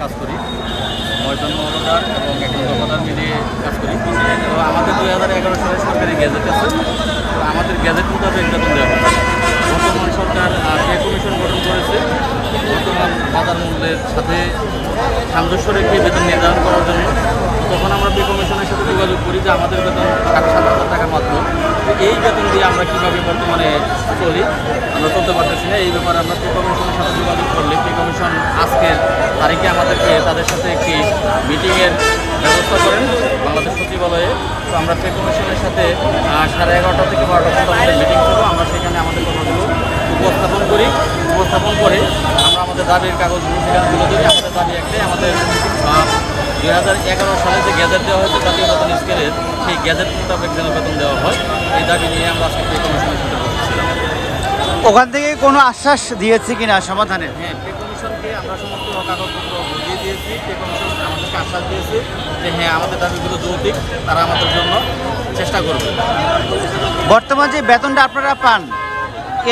কাজ করি, 9 জন মহলদার এবং একজন দফাদার মিলিয়ে কাজ করি। তো আমাদের 2011 সালে সরকারি গ্যাজেট আছে, তো আমাদের গ্যাজেট মোতাবেক বেতন দেওয়া হয়। বর্তমান সরকার পে কমিশন গঠন করেছে বর্তমান বাজার মূল্যের সাথে সামঞ্জস্য রেখে বেতন নির্ধারণ করার জন্য। তখন আমরা পে কমিশনের সাথে যোগাযোগ করি যে আমাদের বেতন 7,500 টাকা মাত্র, এই বেতন দিয়ে আমরা কীভাবে বর্তমানে চলি, আমরা চলতে পারতেছি না। এই ব্যাপারে আমরা পে কমিশনের সাথে যোগাযোগ করলে পে কমিশন আজকের তারিখে আমাদেরকে তাদের সাথে একটি মিটিংয়ের ব্যবস্থা করেন বাংলাদেশ সচিবালয়ে। তো আমরা পে কমিশনের সাথে 11:30 থেকে 12টা পর্যন্ত আমাদের মিটিং ছিল। আমরা সেখানে আমাদের কথাগুলো উপস্থাপন করি, উপস্থাপন করে আমরা আমাদের দাবির কাগজগুলো সেখানে তুলে ধরি। আমাদের দাবি একটাই, আমাদের 2011 সালে যে গ্যাজেট দেওয়া হয়েছে জাতীয় বেতন স্কেলের, সেই গ্যাজেট মোতাবেক যেন বেতন দেওয়া হয়, এই দাবি নিয়ে আমরা আজকে পে কমিশনের সাথে বসেছিলাম। ওখান থেকে কোনো আশ্বাস দিয়েছে কিনা সমাধানে? হ্যাঁ, পে কমিশনকে আমরা সমস্ত কাগজপত্র বুঝিয়ে দিয়েছি। পে কমিশন আমাদেরকে আশ্বাস দিয়েছে যে হ্যাঁ, আমাদের দাবিগুলো যৌক্তিক, তারা আমাদের জন্য চেষ্টা করবে। বর্তমান যে বেতনটা আপনারা পান,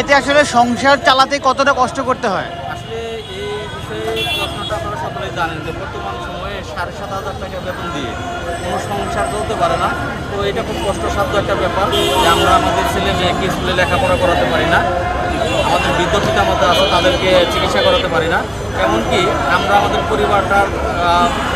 এতে আসলে সংসার চালাতে কতটা কষ্ট করতে হয়? আসলে এই বিষয়ে প্রশ্নটা আপনারা সকলেই জানেন যে বর্তমান সময়ে 7,500 টাকা বেতন দিয়ে কোনো সংসার চলতে পারে না। তো এটা খুব কষ্টসাধ্য একটা ব্যাপার যে আমরা আমাদের ছেলে মেয়েকে স্কুলে লেখাপড়া করাতে পারি না, আমাদের বৃদ্ধ পিতামাতা আছে তাদেরকে চিকিৎসা করাতে পারি না, এমনকি আমরা আমাদের পরিবারটার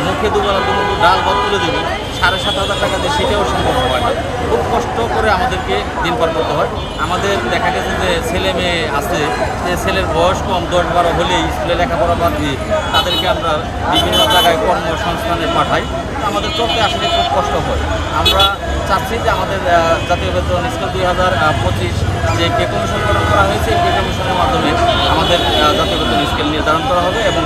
মুখে দুবেলা দুমুঠো ডাল ভাত তুলে দেবো 7,500 টাকা দিয়ে, সেটাও সম্ভব হয় না। খুব কষ্ট করে আমাদেরকে দিন পার করতে হয়। আমাদের দেখা গেছে যে ছেলে মেয়ে আছে, যে ছেলের বয়স কম 10-12 হলেই স্কুলে লেখাপড়া বাদ দিয়ে তাদেরকে আমরা বিভিন্ন জায়গায় কর্মসংস্থানে পাঠাই। আমাদের চলতে আসলে খুব কষ্ট হয়। আমরা চাচ্ছি যে আমাদের জাতীয় বেতন স্কেল 2025 যে পে কমিশন গঠন করা হয়েছে, এই পে কমিশনের মাধ্যমে আমাদের জাতীয় বেতন স্কেল নির্ধারণ করা হবে এবং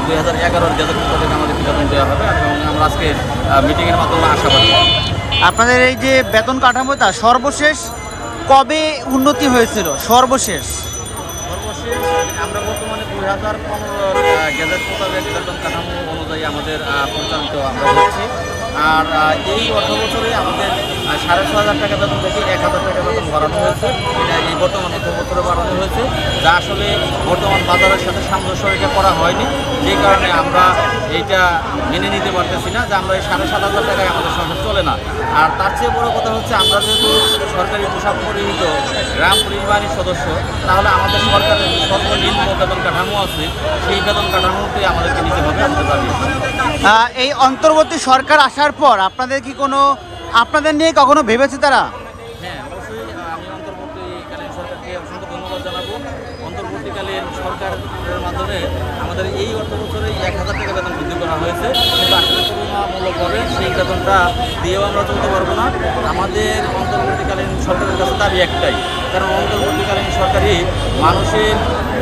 2011 গ্যাজেট মোতাবেক আমাদের বেতন দেওয়া হবে এবং আমরা আজকে মিটিংয়ের মাধ্যমে আশাবাদী। আপনাদের এই যে বেতন কাঠামোটা সর্বশেষ কবে উন্নতি হয়েছিল? সর্বশেষ আমরা বর্তমানে 2015 গ্যাজেট মোতাবেক বেতন কাঠামো অনুযায়ী আমাদের পরিচালিত আমরা হচ্ছি। আর এই অর্থ বছরে আমাদের 6,500 টাকা বেতন থেকে 1,000 টাকা বেতন বাড়ানো হয়েছে। এটা এই বর্তমান অর্থ বছরে বাড়ানো হয়েছে, যা আসলে বর্তমান বাজারের সাথে সামঞ্জস্য রেখে করা হয়নি। যেই কারণে আমরা এইটা মেনে নিতে পারতেছি না যে আমরা এই 7,500 টাকায় আমাদের সংসার চলে না। আর তার চেয়ে বড় কথা হচ্ছে, আমরা যেহেতু সরকারি পোশাক পরিহিত গ্রাম পুলিশ বাহিনীর সদস্য, তাহলে আমাদের সরকারের সর্বনিম্ন বেতন কাঠামো আছে, সেই বেতন কাঠামোতে আমাদেরকে নিতে হবে আমাদের দাবি। এই অন্তর্বর্তী সরকার আসার পর আপনাদের কি কোনো, আপনাদের নিয়ে কখনো ভেবেছে তারা? হ্যাঁ, অবশ্যই আমি অন্তর্বর্তীকালীন সরকারকে অসংখ্য ধন্যবাদ জানাবো। অন্তর্বর্তীকালীন সরকারের মাধ্যমে আমাদের এই অর্থ বছরে 1,000 টাকা বেতন বৃদ্ধি করা হয়েছে, কিন্তু আসলে তুলনামূলকভাবে সেই বেতনটা দিয়েও আমরা চলতে পারবো না। আমাদের অন্তর্বর্তীকালীন সরকারের কাছে দাবি একটাই, কারণ অন্তর্বর্তীকালীন সরকারই মানুষের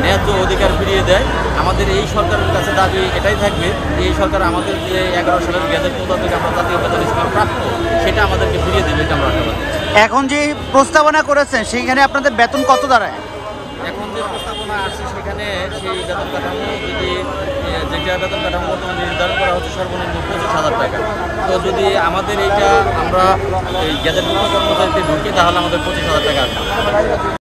ন্যায্য অধিকার ফিরিয়ে দেয়। আমাদের এই সরকারের কাছে দাবি এটাই থাকবে, এই সরকার আমাদের যে 11 সালের গ্যাজেট মোতাবেক আমরা জাতীয় বেতন স্কেল প্রাপ্য, সেটা আমাদেরকে ফিরিয়ে দেবে, এটা আমরা আশাবাদী। এখন যে প্রস্তাবনা করেছেন সেখানে আপনাদের বেতন কত দাঁড়ায়? এখন যে প্রস্তাবনা আসছে সেখানে সেই বেতন কাঠামো যেটা বেতন কাঠামো বর্তমানে নির্ধারণ করা হচ্ছে সর্বনিম্ন 25,000 টাকা। তো যদি আমাদের এইটা আমরা এই গ্যাজেটভুক্ত কর্মচারীতে ঢুকি, তাহলে আমাদের 25,000 টাকা আসবে।